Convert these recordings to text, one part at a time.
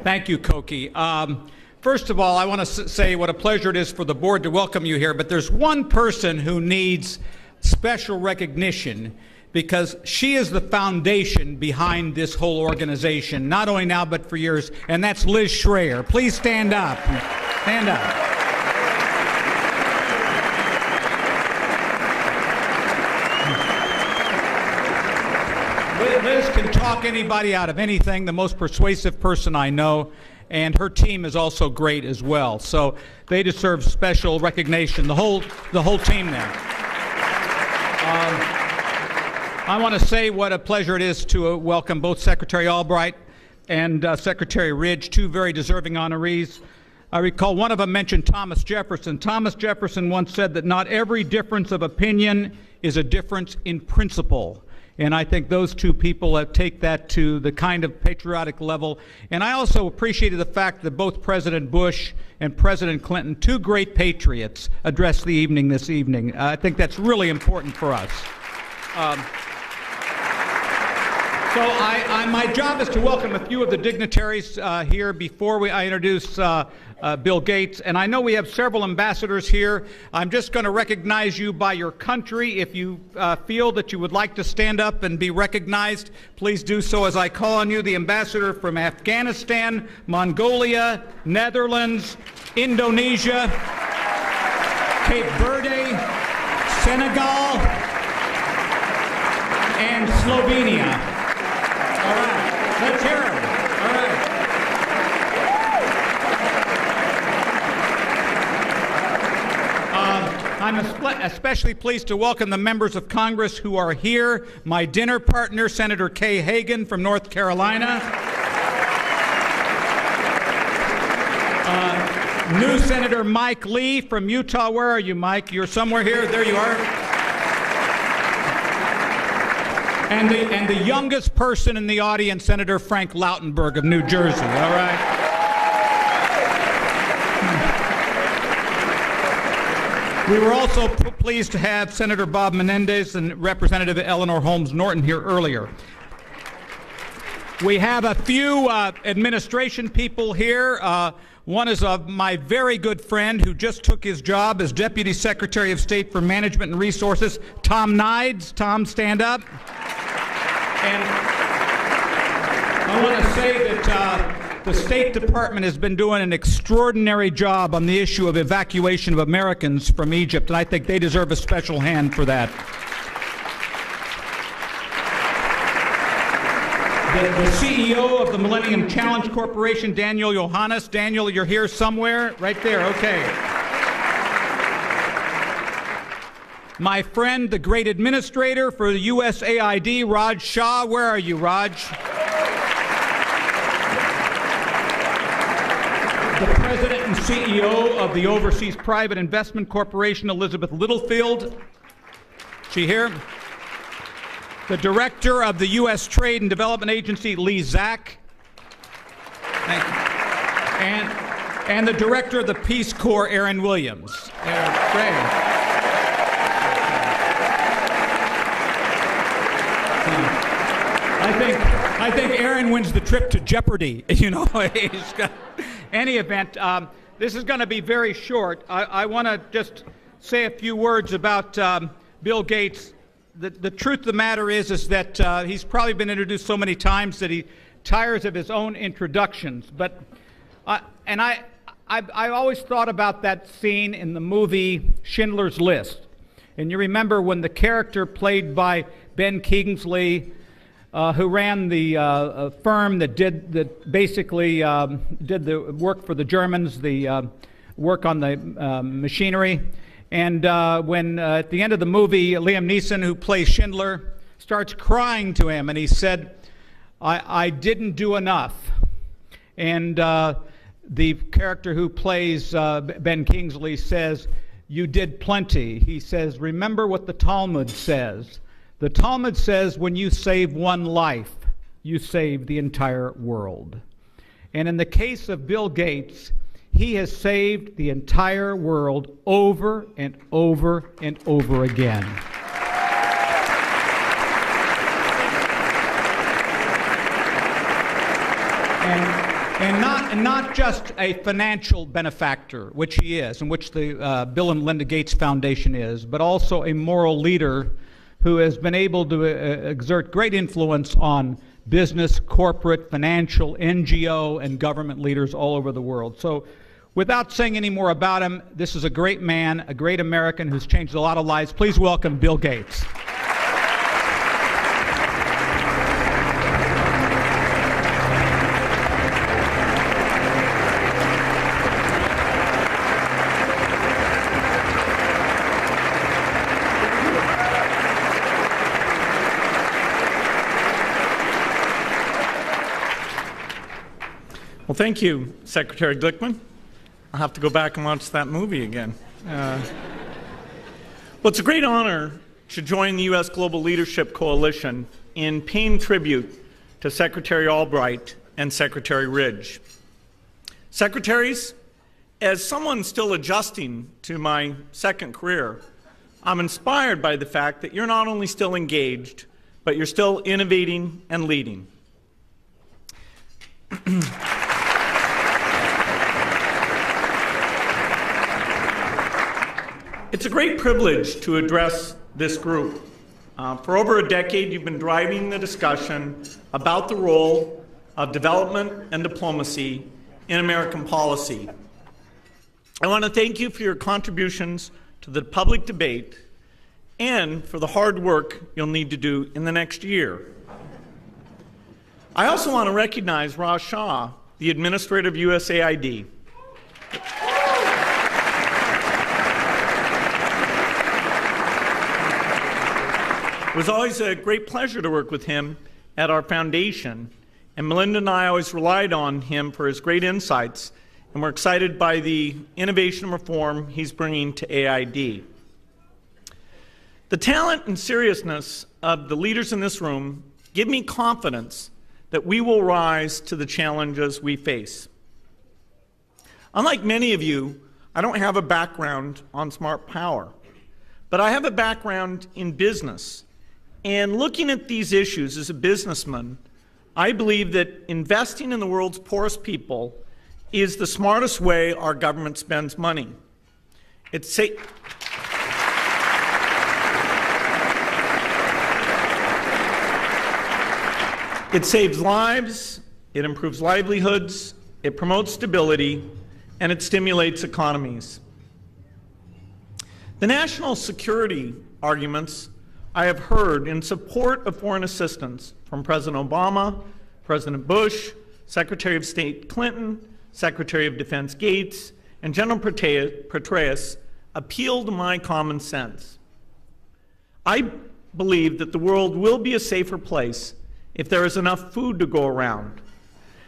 Thank you, Koki. First of all, I want to say what a pleasure it is for the board to welcome you here, but there's one person who needs special recognition because she is the foundation behind this whole organization, not only now but for years, and that's Liz Schreier. Please stand up. Stand up. Liz can talk anybody out of anything, the most persuasive person I know, and her team is also great as well. So they deserve special recognition, the whole team there. I want to say what a pleasure it is to welcome both Secretary Albright and Secretary Ridge, two very deserving honorees. I recall one of them mentioned Thomas Jefferson. Thomas Jefferson once said that not every difference of opinion is a difference in principle. And I think those two people take that to the kind of patriotic level. And I also appreciated the fact that both President Bush and President Clinton, two great patriots, addressed the evening this evening. I think that's really important for us. So my job is to welcome a few of the dignitaries here before I introduce Bill Gates. And I know we have several ambassadors here. I'm just going to recognize you by your country. If you feel that you would like to stand up and be recognized, please do so as I call on you. The ambassador from Afghanistan, Mongolia, Netherlands, Indonesia, Cape Verde, Senegal, and Slovenia. All right, let's hear him. All right. I'm especially pleased to welcome the members of Congress who are here. My dinner partner, Senator Kay Hagan from North Carolina. New Senator Mike Lee from Utah. Where are you, Mike? You're somewhere here. There you are. And the youngest person in the audience, Senator Frank Lautenberg of New Jersey. All right. We were also pleased to have Senator Bob Menendez and Representative Eleanor Holmes Norton here earlier. We have a few administration people here. One is my very good friend who just took his job as Deputy Secretary of State for Management and Resources, Tom Nides. Tom, stand up. And I want to say that the State Department has been doing an extraordinary job on the issue of evacuation of Americans from Egypt, and I think they deserve a special hand for that. The CEO of the Millennium Challenge Corporation, Daniel Yohannes. Daniel, you're here somewhere? Right there, okay. My friend, the great administrator for the USAID, Raj Shah. Where are you, Raj? The president and CEO of the Overseas Private Investment Corporation, Elizabeth Littlefield. She here? The director of the U.S. Trade and Development Agency, Lee Zack. Thank you. And the director of the Peace Corps, Aaron Williams. Great. I think Aaron wins the trip to Jeopardy. You know, any event, this is going to be very short. I want to just say a few words about Bill Gates. The truth of the matter is that he's probably been introduced so many times that he tires of his own introductions. But I always thought about that scene in the movie Schindler's List. And you remember when the character played by Ben Kingsley, who ran the firm that basically did the work for the Germans, the work on the machinery. And when at the end of the movie, Liam Neeson, who plays Schindler, starts crying to him, and he said, I didn't do enough. And the character who plays Ben Kingsley says, you did plenty. He says, remember what the Talmud says. The Talmud says when you save one life, you save the entire world. And in the case of Bill Gates, he has saved the entire world over and over and over again. and not just a financial benefactor, which he is, and which the Bill and Melinda Gates Foundation is, but also a moral leader who has been able to exert great influence on business, corporate, financial, NGO, and government leaders all over the world. So without saying any more about him, this is a great man, a great American who's changed a lot of lives. Please welcome Bill Gates. Well, thank you, Secretary Glickman. I'll have to go back and watch that movie again. Well, it's a great honor to join the U.S. Global Leadership Coalition in paying tribute to Secretary Albright and Secretary Ridge. Secretaries, as someone still adjusting to my second career, I'm inspired by the fact that you're not only still engaged, but you're still innovating and leading. It's a great privilege to address this group. For over a decade, you've been driving the discussion about the role of development and diplomacy in American policy. I want to thank you for your contributions to the public debate and for the hard work you'll need to do in the next year. I also want to recognize Raj Shah, the administrator of USAID. It was always a great pleasure to work with him at our foundation, and Melinda and I always relied on him for his great insights, and we're excited by the innovation and reform he's bringing to AID. The talent and seriousness of the leaders in this room give me confidence that we will rise to the challenges we face. Unlike many of you, I don't have a background on smart power, but I have a background in business. And looking at these issues as a businessman, I believe that investing in the world's poorest people is the smartest way our government spends money. It saves lives, it improves livelihoods, it promotes stability, and it stimulates economies. The national security arguments I have heard in support of foreign assistance from President Obama, President Bush, Secretary of State Clinton, Secretary of Defense Gates, and General Petraeus appeal to my common sense. I believe that the world will be a safer place if there is enough food to go around,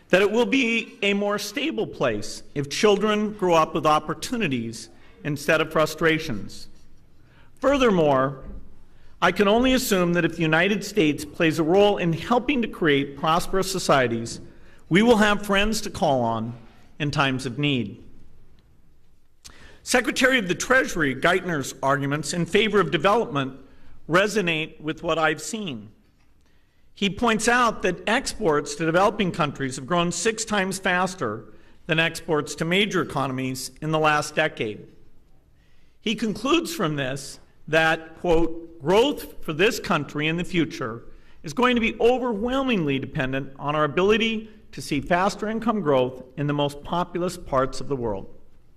that it will be a more stable place if children grow up with opportunities instead of frustrations. Furthermore, I can only assume that if the United States plays a role in helping to create prosperous societies, we will have friends to call on in times of need. Secretary of the Treasury Geithner's arguments in favor of development resonate with what I've seen. He points out that exports to developing countries have grown 6 times faster than exports to major economies in the last decade. He concludes from this that, quote, growth for this country in the future is going to be overwhelmingly dependent on our ability to see faster income growth in the most populous parts of the world,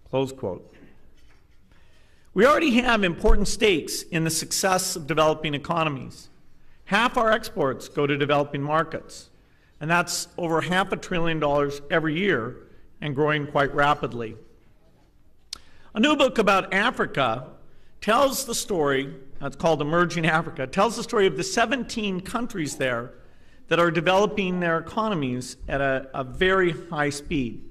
close quote. We already have important stakes in the success of developing economies. Half our exports go to developing markets, and that's over $500 billion every year and growing quite rapidly. A new book about Africa tells the story, it's called Emerging Africa, tells the story of the 17 countries there that are developing their economies at a very high speed.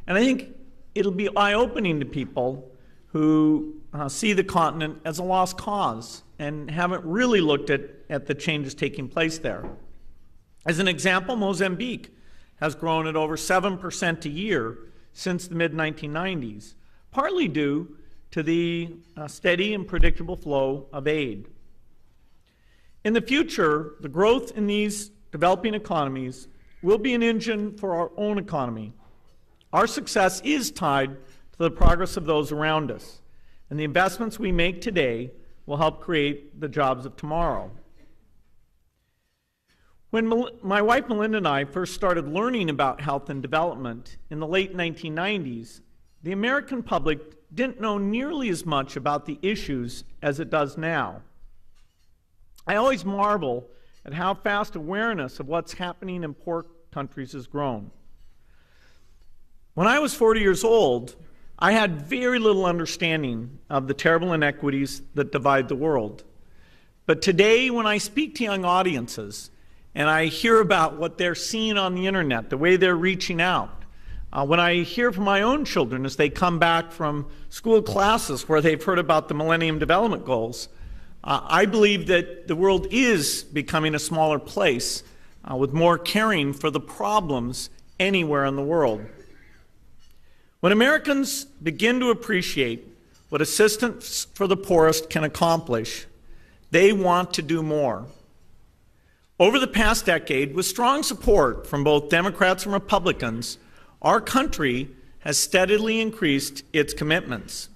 And I think it'll be eye-opening to people who see the continent as a lost cause and haven't really looked at the changes taking place there. As an example, Mozambique has grown at over 7% a year since the mid-1990s, partly due to the steady and predictable flow of aid. In the future, the growth in these developing economies will be an engine for our own economy. Our success is tied to the progress of those around us, and the investments we make today will help create the jobs of tomorrow. When my wife Melinda and I first started learning about health and development in the late 1990s, the American public didn't know nearly as much about the issues as it does now. I always marvel at how fast awareness of what's happening in poor countries has grown. When I was 40 years old, I had very little understanding of the terrible inequities that divide the world. But today, when I speak to young audiences and I hear about what they're seeing on the internet, the way they're reaching out, when I hear from my own children as they come back from school classes where they've heard about the Millennium Development Goals, I believe that the world is becoming a smaller place with more caring for the problems anywhere in the world. When Americans begin to appreciate what assistance for the poorest can accomplish, they want to do more. Over the past decade, with strong support from both Democrats and Republicans, our country has steadily increased its commitments.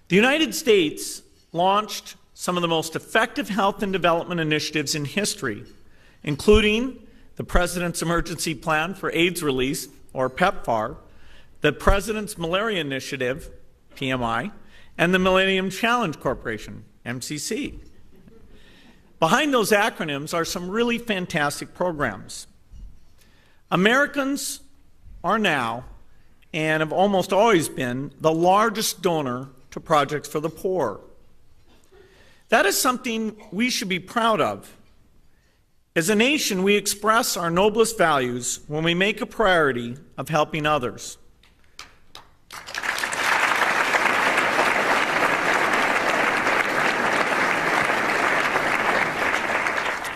The United States launched some of the most effective health and development initiatives in history, including the President's Emergency Plan for AIDS Relief, or PEPFAR, the President's Malaria Initiative, PMI, and the Millennium Challenge Corporation, MCC. Behind those acronyms are some really fantastic programs. Americans are now, and have almost always been, the largest donor to projects for the poor. That is something we should be proud of. As a nation, we express our noblest values when we make a priority of helping others.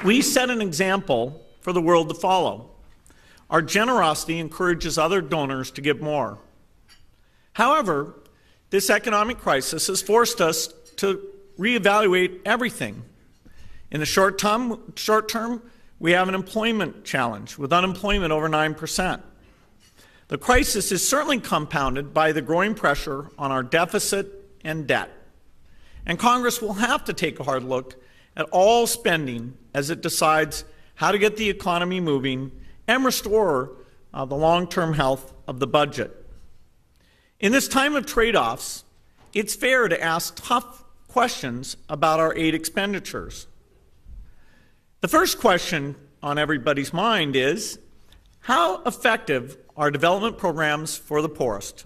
We set an example for the world to follow. Our generosity encourages other donors to give more. However, this economic crisis has forced us to reevaluate everything. In the short term, we have an employment challenge with unemployment over 9%. The crisis is certainly compounded by the growing pressure on our deficit and debt. And Congress will have to take a hard look at all spending as it decides how to get the economy moving and restore the long-term health of the budget. In this time of trade-offs, it's fair to ask tough questions about our aid expenditures. The first question on everybody's mind is, how effective are development programs for the poorest?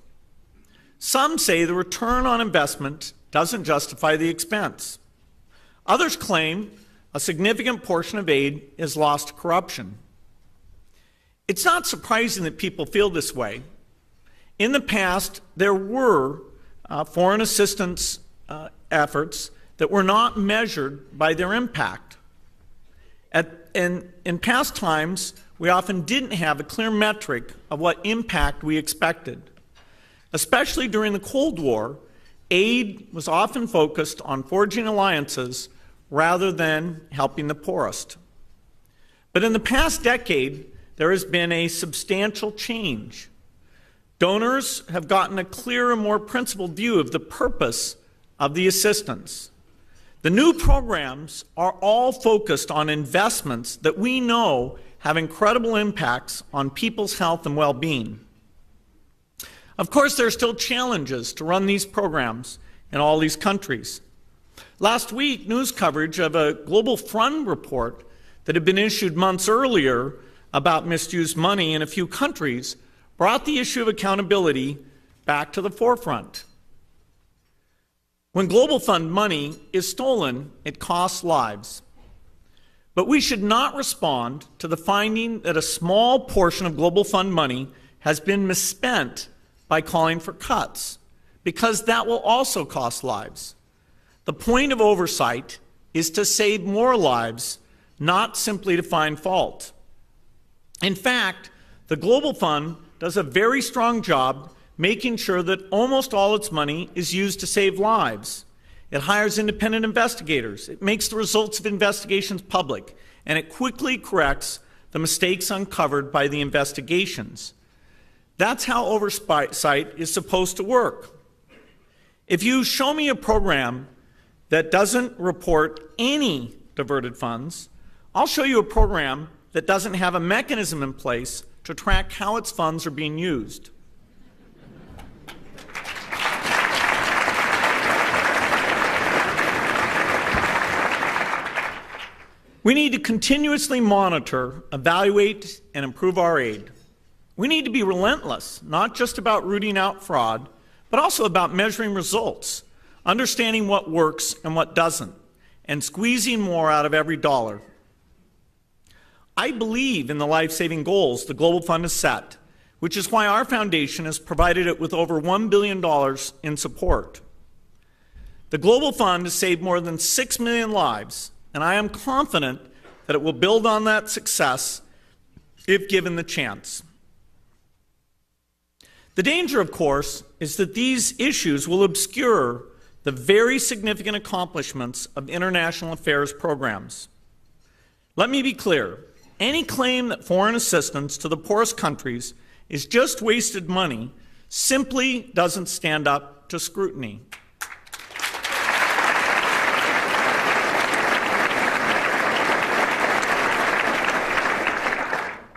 Some say the return on investment doesn't justify the expense. Others claim a significant portion of aid is lost to corruption. It's not surprising that people feel this way. In the past, there were foreign assistance efforts that were not measured by their impact. In past times, we often didn't have a clear metric of what impact we expected. Especially during the Cold War, aid was often focused on forging alliances rather than helping the poorest. But in the past decade, there has been a substantial change. Donors have gotten a clearer, more principled view of the purpose of the assistance. The new programs are all focused on investments that we know have incredible impacts on people's health and well-being. Of course, there are still challenges to run these programs in all these countries. Last week, news coverage of a Global Fund report that had been issued months earlier about misused money in a few countries brought the issue of accountability back to the forefront. When Global Fund money is stolen, it costs lives. But we should not respond to the finding that a small portion of Global Fund money has been misspent by calling for cuts, because that will also cost lives. The point of oversight is to save more lives, not simply to find fault. In fact, the Global Fund does a very strong job making sure that almost all its money is used to save lives. It hires independent investigators, it makes the results of investigations public, and it quickly corrects the mistakes uncovered by the investigations. That's how oversight is supposed to work. If you show me a program that doesn't report any diverted funds, I'll show you a program that doesn't have a mechanism in place to track how its funds are being used. We need to continuously monitor, evaluate, and improve our aid. We need to be relentless, not just about rooting out fraud, but also about measuring results, understanding what works and what doesn't, and squeezing more out of every dollar. I believe in the life-saving goals the Global Fund has set, which is why our foundation has provided it with over $1 billion in support. The Global Fund has saved more than 6 million lives, and I am confident that it will build on that success if given the chance. The danger, of course, is that these issues will obscure the very significant accomplishments of international affairs programs. Let me be clear. Any claim that foreign assistance to the poorest countries is just wasted money simply doesn't stand up to scrutiny.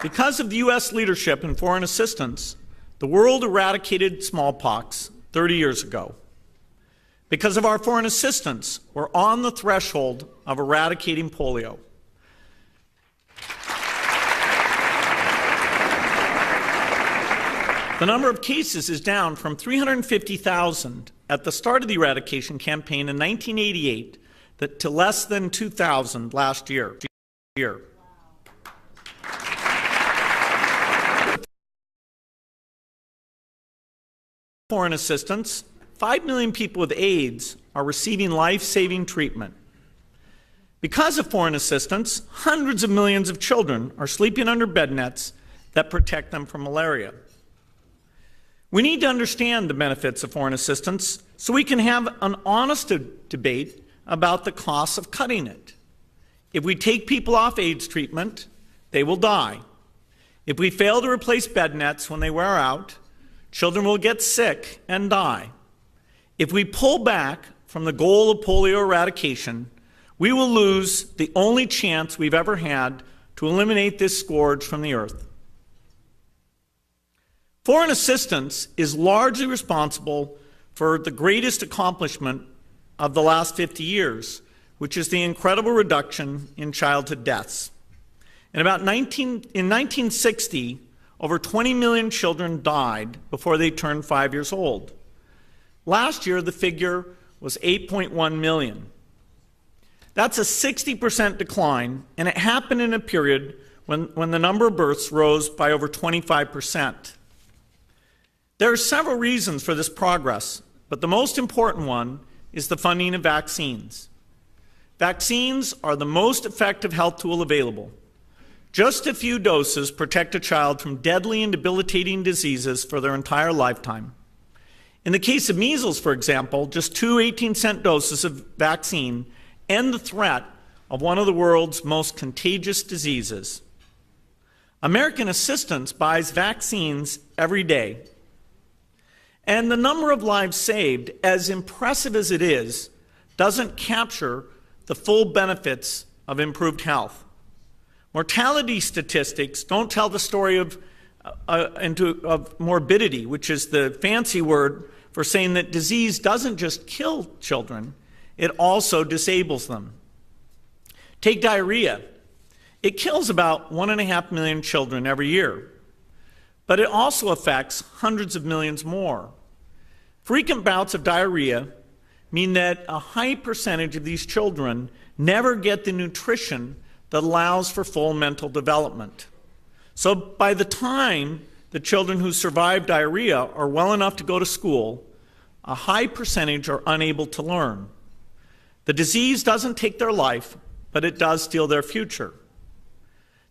Because of the U.S. leadership in foreign assistance, the world eradicated smallpox 30 years ago. Because of our foreign assistance, we're on the threshold of eradicating polio. The number of cases is down from 350,000 at the start of the eradication campaign in 1988 to less than 2,000 last year. Foreign assistance, 5 million people with AIDS are receiving life-saving treatment. Because of foreign assistance, hundreds of millions of children are sleeping under bed nets that protect them from malaria. We need to understand the benefits of foreign assistance so we can have an honest debate about the costs of cutting it. If we take people off AIDS treatment, they will die. If we fail to replace bed nets when they wear out, children will get sick and die. If we pull back from the goal of polio eradication, we will lose the only chance we've ever had to eliminate this scourge from the earth. Foreign assistance is largely responsible for the greatest accomplishment of the last 50 years, which is the incredible reduction in childhood deaths. In 1960, over 20 million children died before they turned 5 years old. Last year, the figure was 8.1 million. That's a 60% decline, and it happened in a period when the number of births rose by over 25%. There are several reasons for this progress, but the most important one is the funding of vaccines. Vaccines are the most effective health tool available. Just a few doses protect a child from deadly and debilitating diseases for their entire lifetime. In the case of measles, for example, just 2 18-cent doses of vaccine end the threat of one of the world's most contagious diseases. American assistance buys vaccines every day. And the number of lives saved, as impressive as it is, doesn't capture the full benefits of improved health. Mortality statistics don't tell the story of morbidity, which is the fancy word for saying that disease doesn't just kill children, it also disables them. Take diarrhea. It kills about 1.5 million children every year, but it also affects hundreds of millions more. Frequent bouts of diarrhea mean that a high percentage of these children never get the nutrition that allows for full mental development. So by the time the children who survive diarrhea are well enough to go to school, a high percentage are unable to learn. The disease doesn't take their life, but it does steal their future.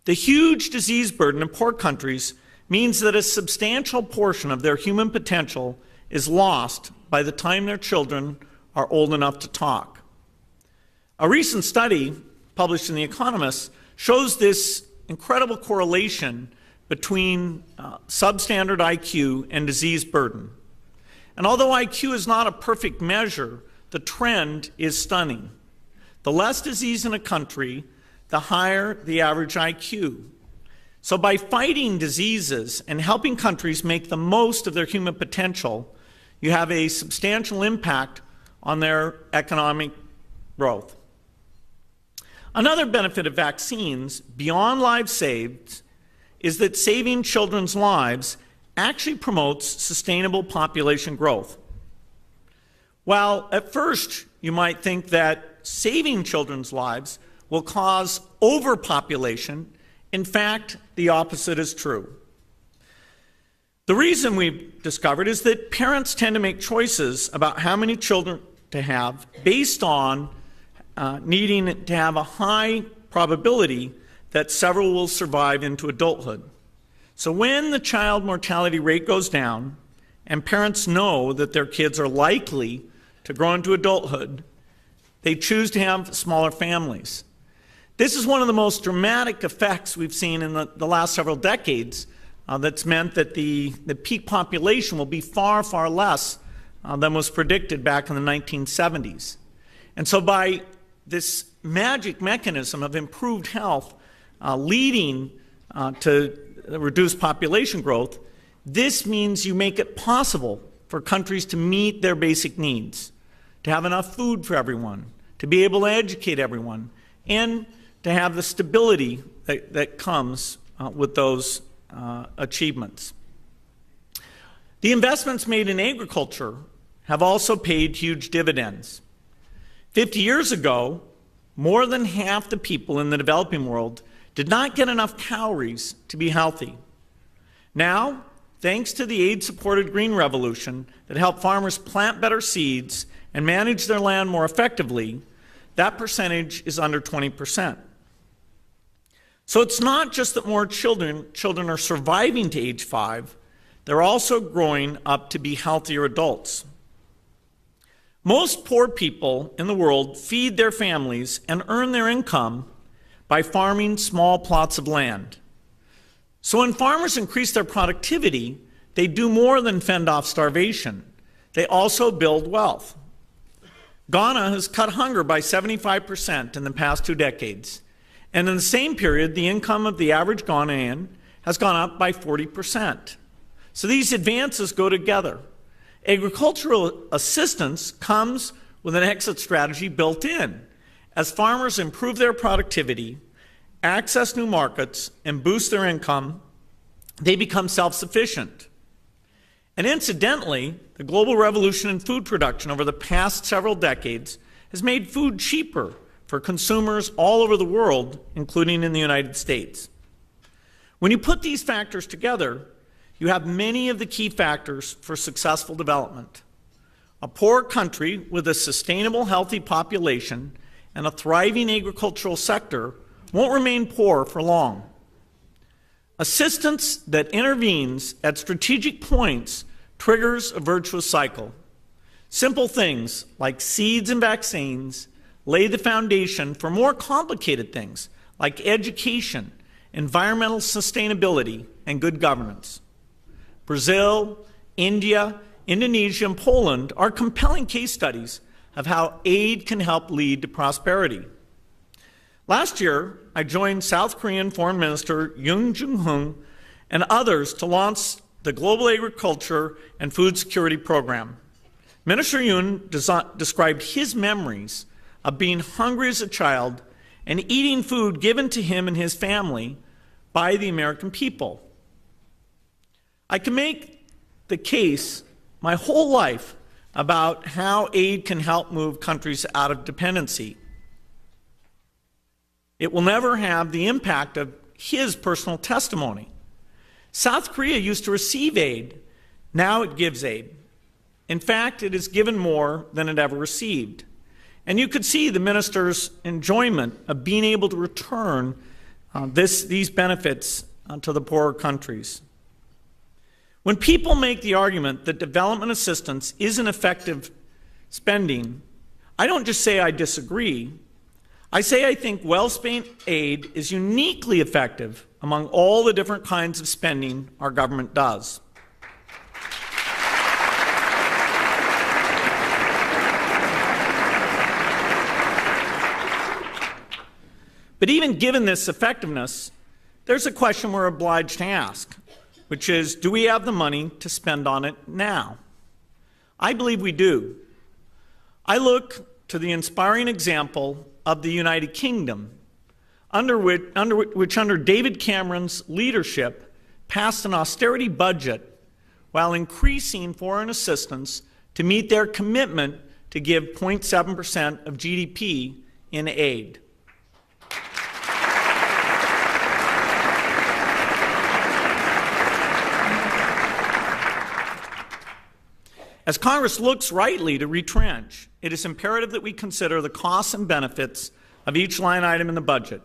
The huge disease burden in poor countries means that a substantial portion of their human potential is lost by the time their children are old enough to talk. A recent study published in The Economist shows this incredible correlation between substandard IQ and disease burden. And although IQ is not a perfect measure, the trend is stunning. The less disease in a country, the higher the average IQ. So by fighting diseases and helping countries make the most of their human potential, you have a substantial impact on their economic growth. Another benefit of vaccines, beyond lives saved, is that saving children's lives actually promotes sustainable population growth. While at first you might think that saving children's lives will cause overpopulation, in fact, the opposite is true. The reason we've discovered is that parents tend to make choices about how many children to have based on needing to have a high probability that several will survive into adulthood. So when the child mortality rate goes down and parents know that their kids are likely to grow into adulthood, they choose to have smaller families. This is one of the most dramatic effects we've seen in the last several decades that's meant that the peak population will be far, far less than was predicted back in the 1970s. And so by this magic mechanism of improved health leading to reduced population growth, this means you make it possible for countries to meet their basic needs, to have enough food for everyone, to be able to educate everyone, and to have the stability that comes with those achievements. The investments made in agriculture have also paid huge dividends. 50 years ago, more than half the people in the developing world did not get enough calories to be healthy. Now, thanks to the aid-supported green revolution that helped farmers plant better seeds and manage their land more effectively, that percentage is under 20%. So it's not just that more children are surviving to age 5, they're also growing up to be healthier adults. Most poor people in the world feed their families and earn their income by farming small plots of land. So when farmers increase their productivity, they do more than fend off starvation. They also build wealth. Ghana has cut hunger by 75% in the past 2 decades. And in the same period, the income of the average Ghanaian has gone up by 40%. So these advances go together. Agricultural assistance comes with an exit strategy built in. As farmers improve their productivity, access new markets, and boost their income, they become self-sufficient. And incidentally, the global revolution in food production over the past several decades has made food cheaper for consumers all over the world, including in the United States. When you put these factors together, you have many of the key factors for successful development. A poor country with a sustainable, healthy population and a thriving agricultural sector won't remain poor for long. Assistance that intervenes at strategic points triggers a virtuous cycle. Simple things like seeds and vaccines lay the foundation for more complicated things like education, environmental sustainability, and good governance. Brazil, India, Indonesia, and Poland are compelling case studies of how aid can help lead to prosperity. Last year, I joined South Korean Foreign Minister Yoon Jung-hoon and others to launch the Global Agriculture and Food Security Program. Minister Yoon described his memories of being hungry as a child and eating food given to him and his family by the American people. I can make the case my whole life about how aid can help move countries out of dependency. It will never have the impact of his personal testimony. South Korea used to receive aid. Now it gives aid. In fact, it has given more than it ever received. And you could see the minister's enjoyment of being able to return these benefits to the poorer countries. When people make the argument that development assistance isn't effective spending, I don't just say I disagree. I say I think well-spent aid is uniquely effective among all the different kinds of spending our government does. But even given this effectiveness, there's a question we're obliged to ask, which is, do we have the money to spend on it now? I believe we do. I look to the inspiring example of the United Kingdom, which under David Cameron's leadership passed an austerity budget while increasing foreign assistance to meet their commitment to give 0.7% of GDP in aid. As Congress looks rightly to retrench, it is imperative that we consider the costs and benefits of each line item in the budget.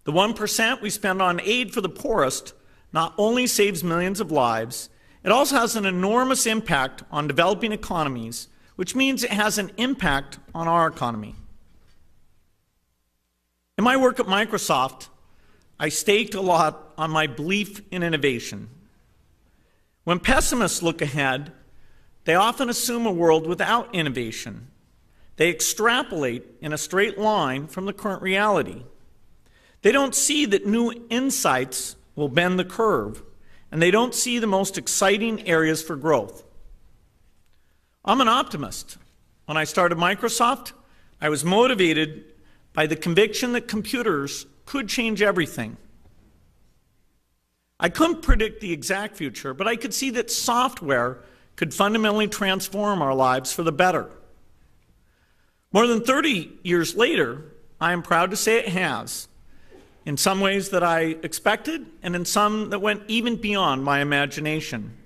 The 1% we spend on aid for the poorest not only saves millions of lives, it also has an enormous impact on developing economies, which means it has an impact on our economy. In my work at Microsoft, I staked a lot on my belief in innovation. When pessimists look ahead, they often assume a world without innovation. They extrapolate in a straight line from the current reality. They don't see that new insights will bend the curve, and they don't see the most exciting areas for growth. I'm an optimist. When I started Microsoft, I was motivated by the conviction that computers could change everything. I couldn't predict the exact future, but I could see that software could fundamentally transform our lives for the better. More than 30 years later, I am proud to say it has, in some ways that I expected and in some that went even beyond my imagination.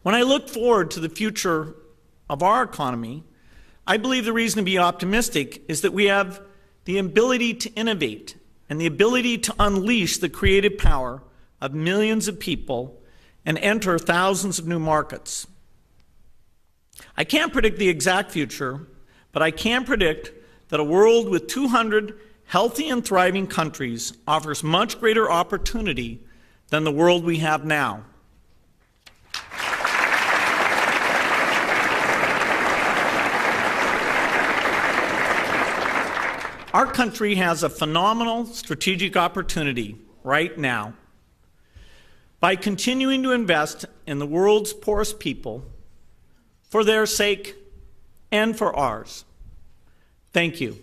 When I look forward to the future of our economy, I believe the reason to be optimistic is that we have the ability to innovate and the ability to unleash the creative power of millions of people and enter thousands of new markets. I can't predict the exact future, but I can predict that a world with 200 healthy and thriving countries offers much greater opportunity than the world we have now. Our country has a phenomenal strategic opportunity right now. By continuing to invest in the world's poorest people, for their sake and for ours. Thank you.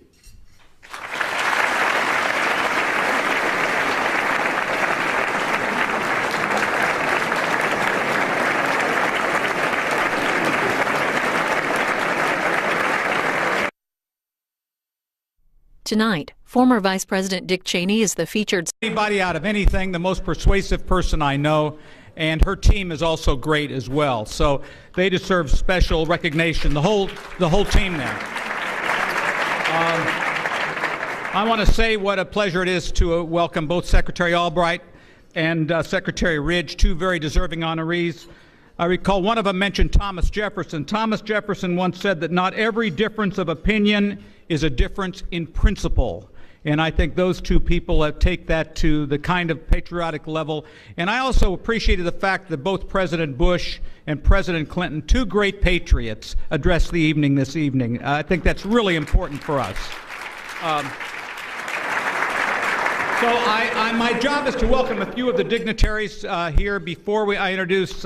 Tonight, former Vice President Dick Cheney is the featured... Anybody out of anything, the most persuasive person I know, and her team is also great as well. So they deserve special recognition, the whole team there. I want to say what a pleasure it is to welcome both Secretary Albright and Secretary Ridge, two very deserving honorees. I recall one of them mentioned Thomas Jefferson. Thomas Jefferson once said that not every difference of opinion is a difference in principle. And I think those two people take that to the kind of patriotic level. And I also appreciated the fact that both President Bush and President Clinton, two great patriots, addressed the evening this evening. I think that's really important for us. So my job is to welcome a few of the dignitaries here before I introduce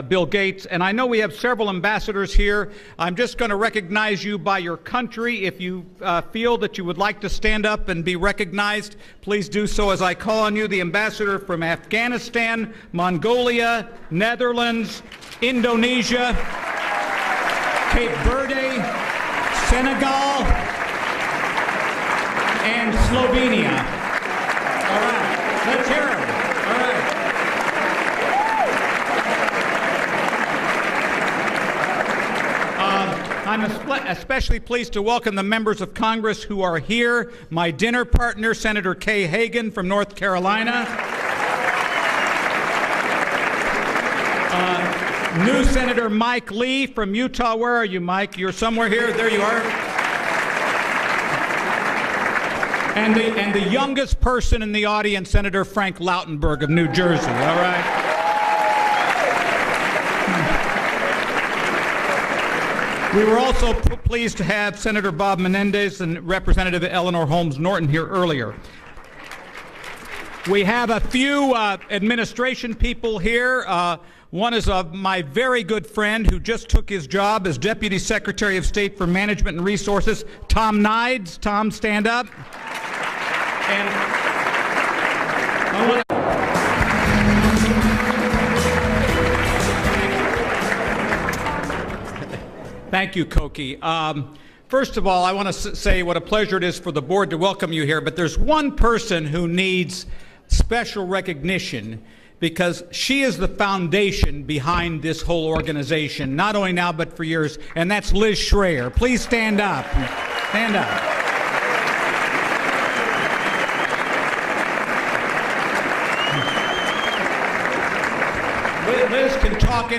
Bill Gates. And I know we have several ambassadors here. I'm just going to recognize you by your country. If you feel that you would like to stand up and be recognized, please do so as I call on you. The ambassador from Afghanistan, Mongolia, Netherlands, Indonesia, Cape Verde, Senegal, and Slovenia. All right, let's hear him. All right. I'm especially pleased to welcome the members of Congress who are here. My dinner partner, Senator Kay Hagan from North Carolina. New Senator Mike Lee from Utah. Where are you, Mike? You're somewhere here. There you are. And the youngest person in the audience, Senator Frank Lautenberg of New Jersey. All right. We were also pleased to have Senator Bob Menendez and Representative Eleanor Holmes Norton here earlier. We have a few administration people here. One is my very good friend who just took his job as Deputy Secretary of State for Management and Resources, Tom Nides. Tom, stand up. And I want to thank you, Koki. First of all, I want to say what a pleasure it is for the board to welcome you here, but there's one person who needs special recognition because she is the foundation behind this whole organization, not only now but for years, and that's Liz Schreier. Please stand up. Stand up. Liz can talk